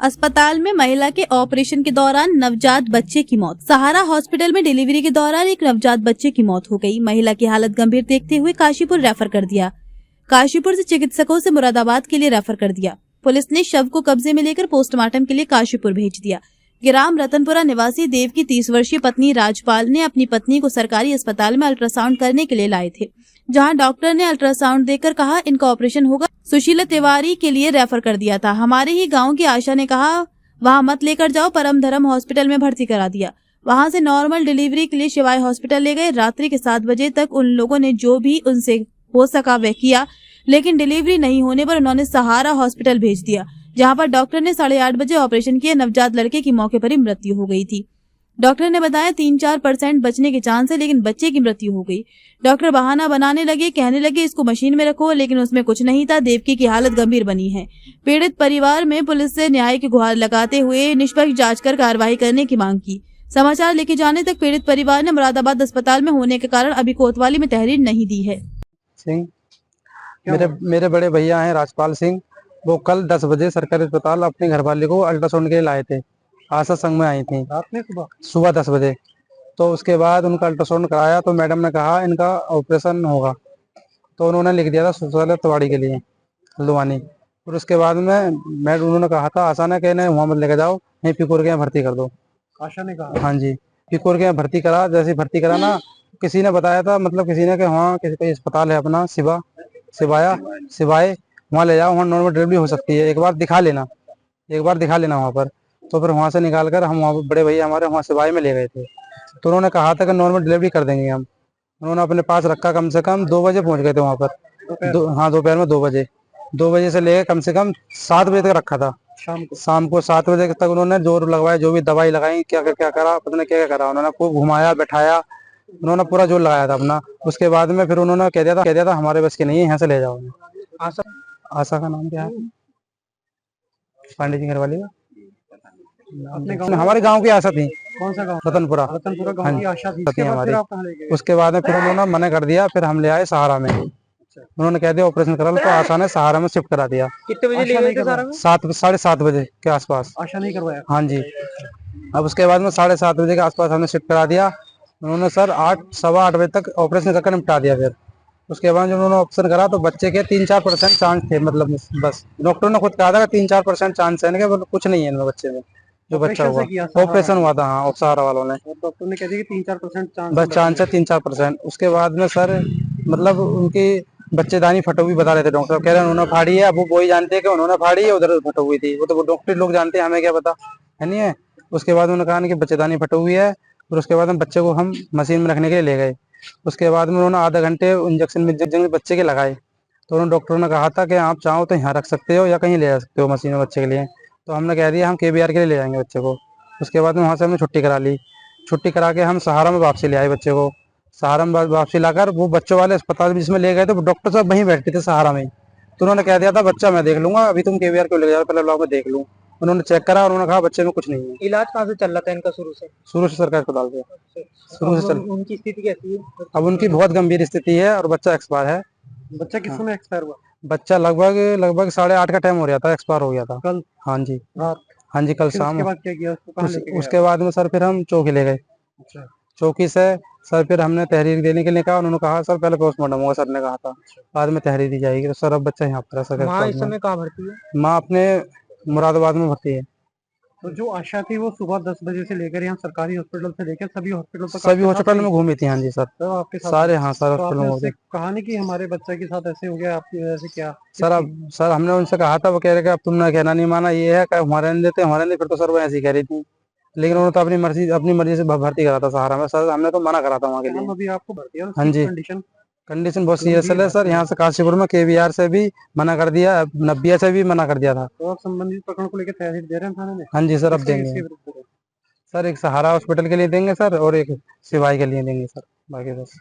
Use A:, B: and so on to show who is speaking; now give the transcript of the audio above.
A: अस्पताल में महिला के ऑपरेशन के दौरान नवजात बच्चे की मौत। सहारा हॉस्पिटल में डिलीवरी के दौरान एक नवजात बच्चे की मौत हो गई। महिला की हालत गंभीर देखते हुए काशीपुर रेफर कर दिया। काशीपुर से चिकित्सकों से मुरादाबाद के लिए रेफर कर दिया। पुलिस ने शव को कब्जे में लेकर पोस्टमार्टम के लिए काशीपुर भेज दिया। ग्राम रतनपुरा निवासी देव की 30 वर्षीय पत्नी राजपाल ने अपनी पत्नी को सरकारी अस्पताल में अल्ट्रासाउंड करने के लिए लाए थे, जहां डॉक्टर ने अल्ट्रासाउंड देकर कहा इनका ऑपरेशन होगा। सुशीला तिवारी के लिए रेफर कर दिया था। हमारे ही गांव की आशा ने कहा वहां मत लेकर जाओ, परम धर्म हॉस्पिटल में भर्ती करा दिया। वहां से नॉर्मल डिलीवरी के लिए शिवाय हॉस्पिटल ले गए। रात्रि के 7 बजे तक उन लोगों ने जो भी उनसे हो सका वह किया, लेकिन डिलीवरी नहीं होने पर उन्होंने सहारा हॉस्पिटल भेज दिया, जहां पर डॉक्टर ने 8:30 बजे ऑपरेशन किया। नवजात लड़के की मौके पर ही मृत्यु हो गई थी। डॉक्टर ने बताया 3-4% बचने के चांस है, लेकिन बच्चे की मृत्यु हो गई। डॉक्टर बहाना बनाने लगे, कहने लगे इसको मशीन में रखो, लेकिन उसमें कुछ नहीं था। देवकी की हालत गंभीर बनी है। पीड़ित परिवार में पुलिस से न्याय की गुहार लगाते हुए निष्पक्ष जांच कर कार्रवाई करने की मांग की। समाचार लेके जाने तक पीड़ित परिवार ने मुरादाबाद अस्पताल में होने के कारण अभी कोतवाली में तहरीर नहीं दी है।
B: सिंह मेरे बड़े भैया हैं राजपाल सिंह। वो कल 10 बजे सरकारी अस्पताल अपने घर वाले को अल्ट्रासाउंड के लिए लाए थे। आशा संघ में आई थी रात में सुबह 10 बजे। तो उसके बाद उनका अल्ट्रासाउंड कराया तो मैडम ने कहा इनका ऑपरेशन होगा, तो उन्होंने लिख दिया था सुशीला तिवारी के लिए हल्द्वानी। और उसके बाद में उन्होंने कहा था आशा ने कि इन्हें वहाँ मत लेके जाओ, यहीं पिकोर के यहाँ भर्ती कर दो। आशा ने कहा हाँ जी, पिकोर के यहाँ भर्ती करा। जैसे भर्ती करा ना, किसी ने बताया था, मतलब किसी ने कि वहाँ किसी का अस्पताल है अपना सिवाय वहाँ ले जाओ, वहाँ नॉर्मल डिलीवरी हो सकती है, एक बार दिखा लेना वहाँ पर। तो फिर वहाँ से निकाल कर हम वहाँ बड़े भैया हमारे वहाँ सिवाय में ले गए थे। तो उन्होंने कहा था कि नॉर्मल डिलीवरी कर देंगे हम। उन्होंने अपने पास रखा, कम से कम 2 बजे पहुँच गए थे वहाँ पर। हाँ, दोपहर में 2 बजे से लेकर कम से कम 7 बजे तक रखा था। शाम को 7 बजे तक उन्होंने जोर लगवाया, जो भी दवाई लगाई, क्या करा पता नहीं क्या करा। उन्होंने खूब घुमाया बैठाया, उन्होंने पूरा जोर लगाया था अपना। उसके बाद में फिर उन्होंने कह दिया था हमारे बस की नहीं है, यहाँ से ले जाओ। आशा का नाम क्या है? पांडे जी घर वाली हमारे गांव की आशा थी। कौन सा गांव? रतनपुरा गांव की आशा थी हमारी। उसके बाद में फिर उन्होंने मना कर दिया, फिर हम ले आए सहारा में। उन्होंने कह दिया ऑपरेशन करा लो, तो आशा ने सहारा में शिफ्ट करा दिया।
C: कितने बजे ले गए थे सहारा में?
B: 7-7:30 बजे के आसपास।
C: आशा नहीं करवाया?
B: हाँ जी। अब उसके बाद में 7:30 बजे के आसपास हमने शिफ्ट करा दिया। उन्होंने सर 8-8:15 बजे तक ऑपरेशन करके निपटा दिया। फिर उसके बाद जब उन्होंने ऑपरेशन करा तो बच्चे के 3-4% चांस थे, मतलब बस डॉक्टर ने खुद कहा था 3-4% चांस है, मतलब कुछ नहीं है इनमें बच्चे में। जो बच्चा हुआ ऑपरेशन हुआ था, हाँ, सहारा वालों ने।
C: डॉक्टर ने कह दिया कि 3-4% चांस
B: बस चांस है 3-4%। उसके बाद में सर मतलब उनकी बच्चेदानी फटी हुई बता रहे थे डॉक्टर, कह रहे हैं उन्होंने फाड़ी है। अब वो वही जानते हैं कि उन्होंने फाड़ी है, उधर फटी हुई थी। वो तो डॉक्टर लोग जानते हैं, हमें क्या पता है, नहीं है। उसके बाद उन्होंने कहा कि बच्चेदानी फटी हुई है। फिर उसके बाद हम बच्चे को हम मशीन में रखने के लिए ले गए। उसके बाद में उन्होंने आधा घंटे इंजेक्शन बच्चे के लगाए। तो उन्होंने डॉक्टर ने कहा था कि आप चाहो तो यहाँ रख सकते हो या कहीं ले जा सकते हो मशीन में बच्चे के लिए। तो हमने कह दिया हम KBR के लिए ले जाएंगे बच्चे को। उसके बाद में वहाँ से हमने छुट्टी करा ली। छुट्टी करा के हम सहारा में वापसी ले आए बच्चे को। सहारा में वापसी लाकर वो बच्चों वाले अस्पताल जिसमें ले गए थे, डॉक्टर साहब वहीं बैठते थे सहारा में। तो उन्होंने कह दिया था बच्चा मैं देख लूंगा, अभी तुम KBR को ले जाओ, पहले मैं देख लूँ। उन्होंने चेक करा और उन्होंने कहा बच्चे में कुछ नहीं है।
C: इलाज कहाँ से चल रहा था इनका? शुरू से
B: सरकारी अस्पताल से शुरू से चल।
C: उनकी स्थिति कैसी है?
B: अब उनकी बहुत गंभीर स्थिति है और बच्चा एक्सपायर है।
C: बच्चा किस समय एक्सपायर हुआ?
B: बच्चा लगभग 8:30 का टाइम हो रहा था, एक्सपायर हो गया था
C: कल।
B: हाँ जी,
C: रात।
B: हाँ जी, कल शाम।
C: उसके बाद क्या किया? उसको कहाँ लेके गए?
B: उसके बाद में सर फिर हम चौकी ले गए।
C: अच्छा।
B: चौकी से सर फिर हमने तहरीर देने के लिए कहा। उन्होंने कहा सर पहले पोस्टमार्टम होगा, सर ने कहा था, बाद में तहरीर दी जाएगी। तो सर अब बच्चा यहाँ पर है।
C: माँ इस समय कहाँ भर्ती है?
B: माँ अपने मुरादाबाद में भर्ती है।
C: तो जो आशा थी वो सुबह 10 बजे से लेकर यहाँ सरकारी हॉस्पिटल से लेकर सभी
B: हॉस्पिटल में घूमी थी। हाँ जी सर,
C: तो आपके साथ
B: सारे, हाँ सर,
C: हॉस्पिटल में घूमी। कहा नहीं कि हमारे बच्चे के साथ ऐसे हो गया, आपकी वजह से क्या?
B: सर अब सर हमने उनसे कहा था, वो कह रहे कि अब तुमने कहना नहीं माना, ये है हमारे नहीं देते हमारे नहीं। फिर तो सर वो ऐसे ही कह रही थी, लेकिन उन्होंने तो अपनी मर्जी से भर्ती करा था सहारा में। सर हमने तो मना करा था वहाँ के लिए।
C: अभी आपको भर्ती है?
B: हाँ जी, कंडीशन बहुत सीरियस है सर। यहाँ से काशीपुर में KBR से भी मना कर दिया, नब्बिया से भी मना कर दिया था।
C: तो आप संबंधित प्रकरण को लेकर तहरीर दे रहे हैं थाने में?
B: हाँ जी सर, अब देंगे सर। एक सहारा हॉस्पिटल के लिए देंगे सर और एक सिवाई के लिए देंगे सर, बाकी बस।